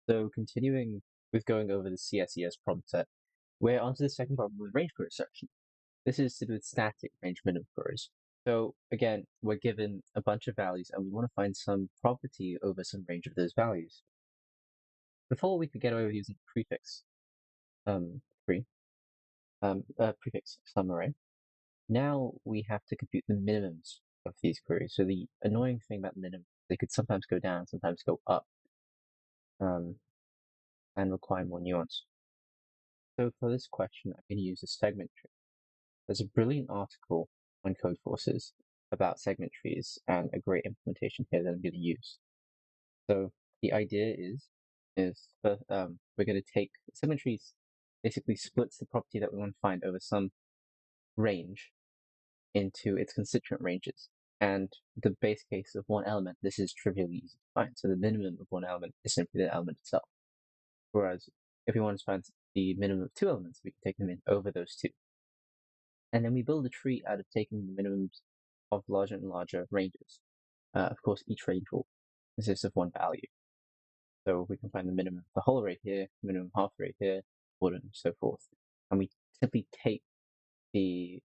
So continuing with going over the CSES problem set, we're onto the second problem with range query section. This is to do with static range minimum queries. So again, we're given a bunch of values and we want to find some property over some range of those values. Before we could get away with using prefix prefix sum array, now we have to compute the minimums of these queries. So the annoying thing about minimums, they could sometimes go down, sometimes go up, and require more nuance. So for this question, I'm going to use a segment tree. There's a brilliant article on Codeforces about segment trees and a great implementation here that I'm going to use. So the idea is that we're going to take segment trees, basically splits the property that we want to find over some range into its constituent ranges. And the base case of one element, this is trivially easy to find. So the minimum of one element is simply the element itself. Whereas if we want to find the minimum of two elements, we can take them in over those two. And then we build a tree out of taking the minimums of larger and larger ranges. Of course, each range will consist of one value. So we can find the minimum of the whole array here, minimum half array here, order, and so forth. And we simply take the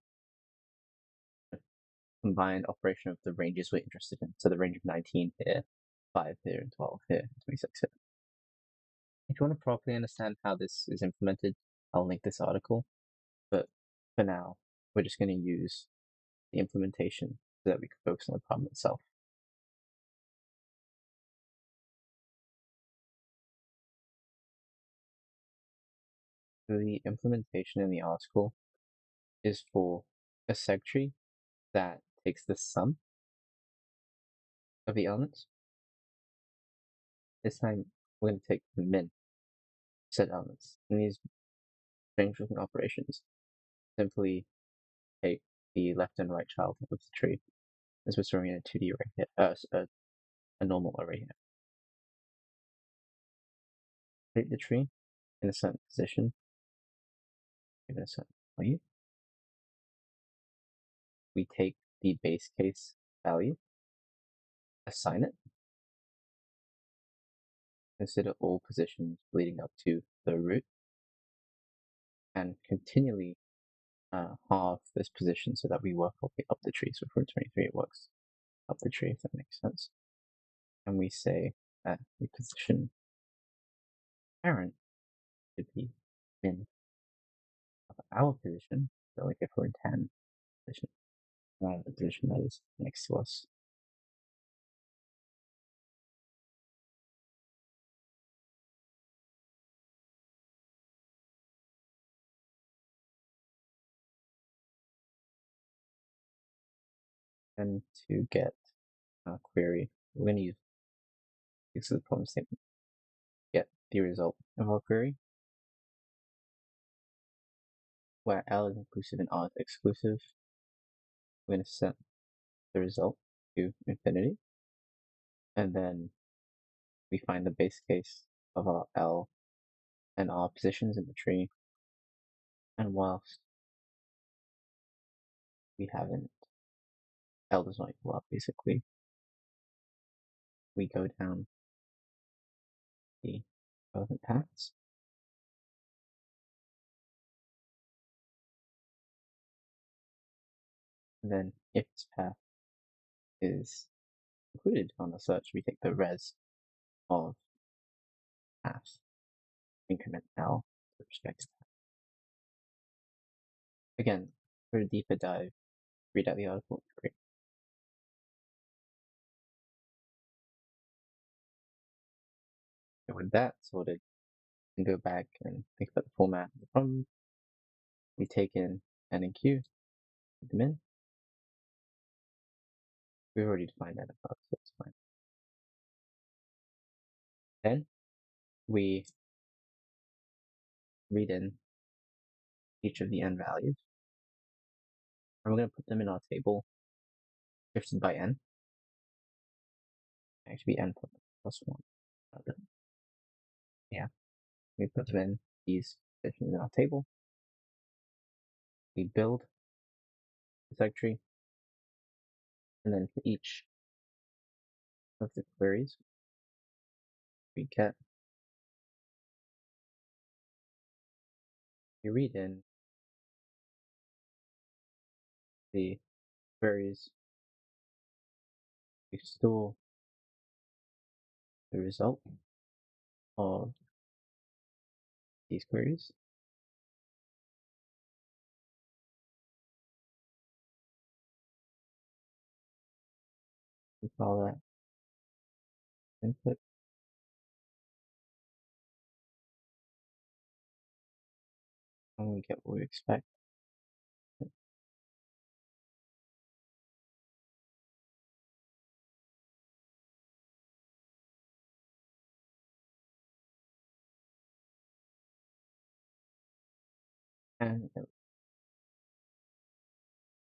combined operation of the ranges we're interested in. So the range of 19 here, 5 here, and 12 here, and 26 here. If you want to properly understand how this is implemented, I'll link this article. But for now, we're just going to use the implementation so that we can focus on the problem itself. So the implementation in the article is for a seg tree that takes the sum of the elements. This time we're going to take the min set elements. And these strange looking operations simply take the left and right child of the tree, as we're storing in a 2D array here, a normal array here. Take the tree in a certain position, given a certain value. We take the base case value, assign it, consider all positions leading up to the root, and continually halve this position so that we work our way up the tree. So for 23, it works up the tree, if that makes sense. And we say that the position parent should be in our position. So like if we're in 10 position, the position that is next to us. And to get a query, we're going to use the problem statement. Get the result of our query, where L is inclusive and R is exclusive. We're going to set the result to infinity, and then we find the base case of our L and R positions in the tree. And whilst we haven't, L does not equal up, basically, we go down the relevant paths. And then if this path is included on the search, we take the res of paths, increment L with respect to that. Again, for a deeper dive, read out the article. Great. So with that sorted, we can go back and think about the format of the problem. We take in N and Q, put them in. We've already defined N above, so it's fine. Then we read in each of the N values, and we're going to put them in our table shifted by N. Actually, N plus 1. Yeah, we put them in these positions in our table. We build the seg tree, and then for each of the queries, we get you read in the queries, you store the result of these queries. We call that input. And we get what we expect. And